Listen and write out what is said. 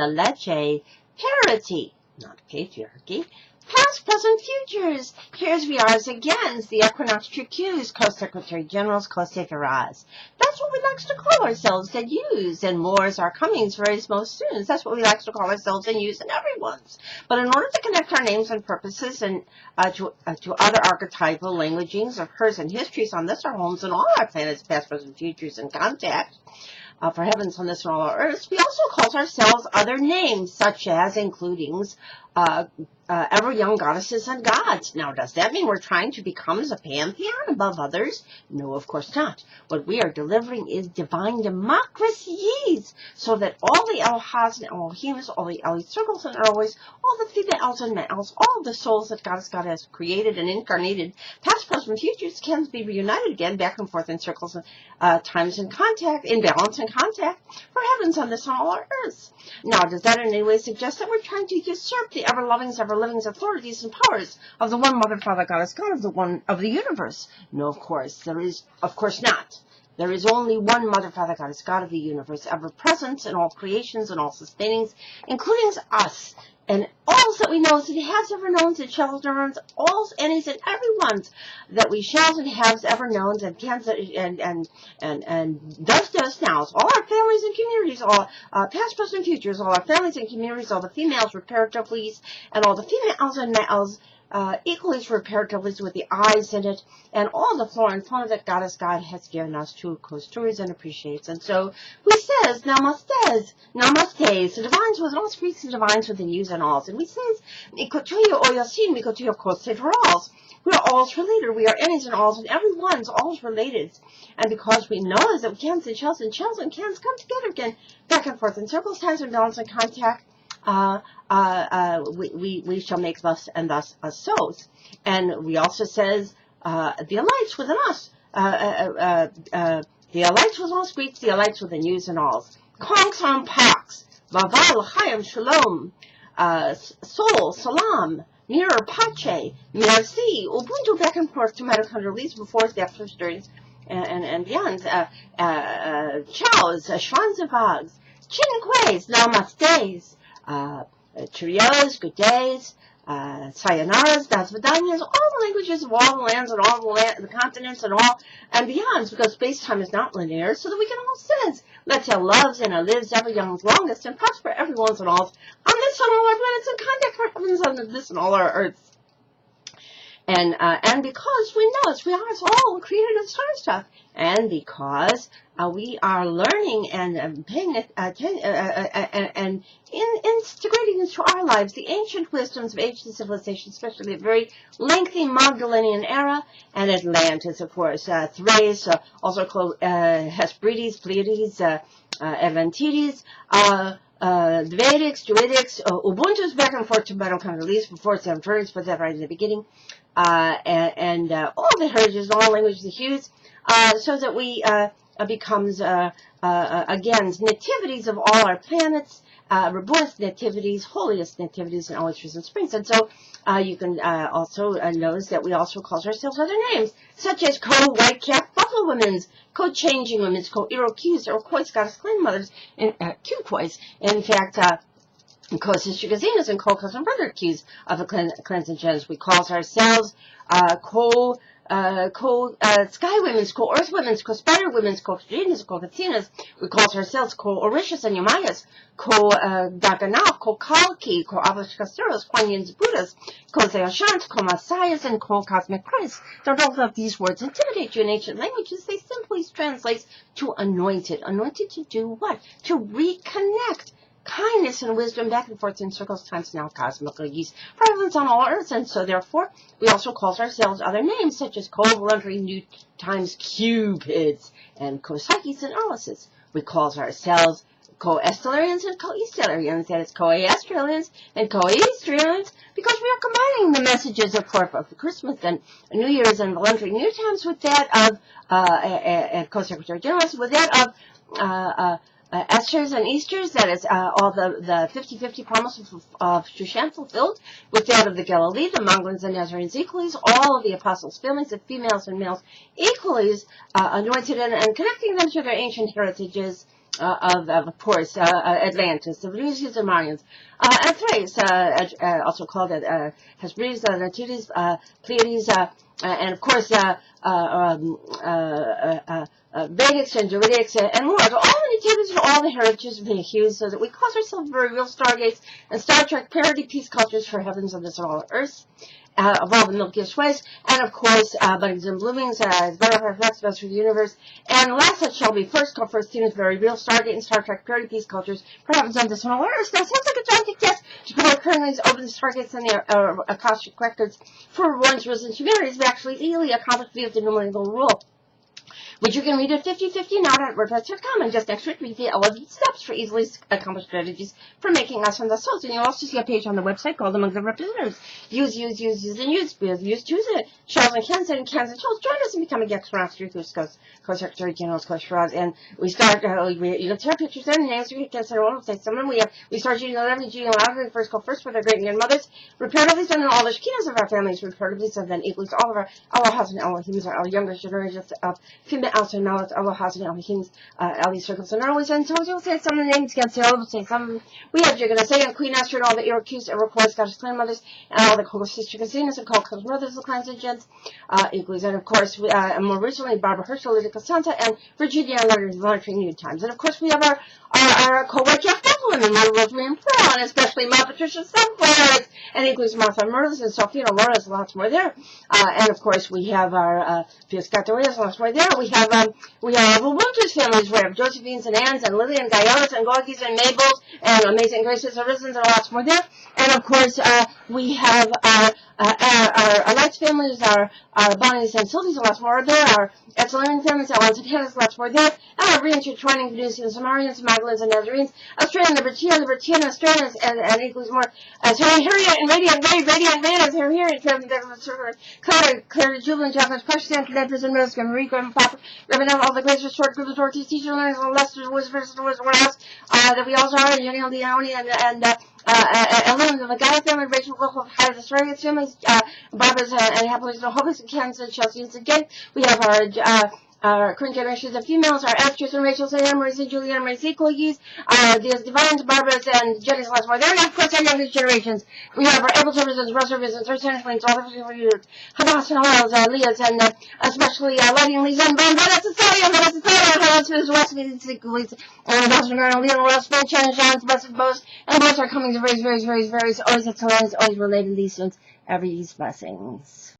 leche. Parity, not patriarchy. Past, present, futures. Here's we are again, the Equinoxtrueqsz, Co-Secretary General's Co-Secretary. That's what we like to call ourselves and use, and more is our Comingsz very most soon. That's what we like to call ourselves and use in everyone's. But in order to connect our names and purposes and to other archetypal languagings of hers and histories on this, our homes, and all our planets, past, present, futures, and contact, for heavens on this and all our earths, we also call ourselves other names, such as, including ever young goddesses and gods. Now, does that mean we're trying to become as a pantheon above others? No, of course not. What we are delivering is divine democracies, so that all the Elohas and Elohims, all the Eli circles and Erways, all the females and males, all the souls that God has created and incarnated, past, present, futures, can be reunited again, back and forth in circles, times in contact, in balance and contact, for heavens on this and all our earths. Now, does that in any way suggest that we're trying to usurp the ever-lovings, ever-living authorities and powers of the one Mother, Father, Goddess, God of the universe? No, of course, there is, of course not. There is only one Mother, Father, Goddess, God of the universe, ever present in all creations and all sustainings, including us. And all that we know is that has ever known and shall ever known, all any's and everyone's that we shall and have ever known and can and does now. All our families and communities, all past, present, futures, all our families and communities, all the females reparatively, and all the females and males equally reparatively with the eyes in it, and all the flora and fauna that God has given us to co-stories and appreciates. And so we says, namaste, the divines with all speaks the divines within yous and alls. And we says, mikotuyo oyasin, mikotuyo kosedrals. We are alls related. We are any's and alls, and everyone's alls related. And because we know is that cans and shells and cans come together again, back and forth in circles, times and balance and contact, we shall make thus and thus souls. And we also says, the alights within us, the alights within all speaks, the alights within yous and alls. Comingsz on pax, vaval, chayim, shalom, sol, salam, mirror, pache, merci, ubuntu, back and forth to mitochondrial leads, before, after, during, and beyond, chows, schwanzevags, chinquays, namastes, trios, good days, sayonaras, das vidanias, all the languages of all the lands and all the continents and all and beyond, because space-time is not linear, so that we can all says, let's our loves and our lives ever young's longest and prosper everyone's and all's on this and all our planets and contact for heavens on this and all our earths. And because we know we are all created in star stuff, and because we are learning and paying attention and integrating into our lives the ancient wisdoms of ancient civilizations, especially the very lengthy Magdalenian era, and Atlantis, of course, Thrace, also called Hesperides, Pleiades, Atlantides, Vedics, Druidics, Ubuntu's back and forth to mitochondrial release before 7 turns, put that right in the beginning, and all the heritages, all languages, the hues, so that we becomes, again, nativities of all our planets, rebirth nativities, holiest nativities, and always risen springs. And so you can also notice that we also call ourselves other names, such as co-white cap buffalo women's, co-changing women's, co-Iroquois, or Quois, goddess clan mothers, and Q-Quois. In fact, co-sister gazinas and co-cousin brother Qs of the clans and gens. We call ourselves sky women's, co-earth women's, co-spider women's, co-Genas, co-Katsinas. We call ourselves co-Orishas and Yamayas, co-Daganal, co-Kalki, co-Avashkasteros, Quanyans, Buddhas, co-Zayashant, co-Masayas, and co-Couszmic Chrisztsz. Don't all of these words intimidate you in ancient languages. They simply translate to anointed. Anointed to do what? To reconnect kindness and wisdom back and forth in circles, times, now, cosmically, prevalence on all earths, and so therefore we also call ourselves other names such as co-voluntary new times Cupids and co-psyches and Alices. We call ourselves co-Estelarians and co-Estelarians, that is co-Astralians and co-Eastrians, because we are combining the messages of Christmas and New Year's and voluntary new times with that of and co-Secretary General, with that of Esters and Easters, that is all the 50-50 promises of Shushan fulfilled, with that of the Galilee, the Mongolians and Nazarenes equally, all of the apostles' families, the females and males equally anointed and connecting them to their ancient heritages of course, Atlantis, the Venusians and Mayans, and Thrace, also called Hesperides, Nativityessz, Pleiades, and of course, Vedics and Druidics and more. So all the nativities and all the heritages have been accused so that we cause ourselves very real stargates and Star Trek parody peace cultures for heavens of this and all Earths. Of all the milkiest ways, and of course, buddings and bloomings, better effects, best for the universe, and last that shall be first come first seen as very real Stargate and Star Trek parody peace cultures, perhaps on this one awareness. Now, sounds like a gigantic test to put our currently open the Stargates and the Akashic records for one's risen humanities, but actually easily accomplished via the numerical rule, which you can read at 50/50 now at WordPress.com, and just next week read the 11 steps for easily accomplished strategies for making us from the souls. And you'll also see a page on the website called Among the Representatives. Use, and use. Choose it. Charles and Ken and Charles. Join us and become a Equinoxtrueqsz Co-Secretary General COCHRISTSZ. And we start, you can see our pictures there, and names we can say all of them. Some of them we start using 11 genealogical first call first with our great grandmothers. Reparatively send all the Shekinahs of our families, reparatively send then equals all of our Allahs and Elohims, our younger generations of female also knowledge, Allahs and Elohims, Eli circles and always. And so you'll say some of the names against the old, say some we have you're going to say in Queen Esther and all the Iroquois, Iroquois, Scottish grandmothers, and all the co-sister casinos and co-close brothers, the clans and gents, equals, and of course, more recently, Barbara Herschel, Lydia Santa, and Virginia monitoring New Times. And of course, we have our co-work Jeff Buffalo, and my Rosemary and Pearl, and especially Ma Patricia Sunflowers, and equals Martha Merlis and Sophia Laura's, lots more there. And of course, we have our Pia Scott Doria's, lots more there. We have the Winters families, we have Josephine's and Anne's and Lily and Gaiona's and Gorgie's and Mabel's and Amazing Grace's Arisen, and lots more there. And of course, we have our Lights families, our Bonnie's and Sylvie's, lots more there. Our Epsilon families, our Lons and Hannah's, lots more there. And our reintertwining Venusians, Samarians, Magdalenes, and Nazarenes, Australian, Libertine, Australians, and equals more. As Harriet and Radiant, Radiant, Harriet, Claire, Jubilant, Japanese, Precious, and Cadenters, and Rose, Marie, Graham, Papa, Reverend, all the Grace, Short, Group of Ortiz, Teacher, Learners, and Lester, Wizards, Warehouse, that we also are, and Jenny, Leone, and Ellen, the Guy family, Rachel, Local, High, the Australian families, Barbara's, and Happily, the Hobbies, and Kansas, and Chelsea, and again, we have our current generations of females, our Esther's and Rachel's, and Anne-Marie's, and Juliana Marie's, Equals, the Divines, Barbara's, and Jenny's, lots more there, and of course, our youngest generations. We have our Able Services, Russell Services, Third Century, all the youth, Hadas and Hallels, Leah's, and especially Letting Lisa and Bond, Hannah Society, Hannah Services, West Equals, and Dawson Garden, Leah, Royal Spain, Shannon, John's, Blessed Boast, and both are coming to very, always excellent, always related to these students, every blessings.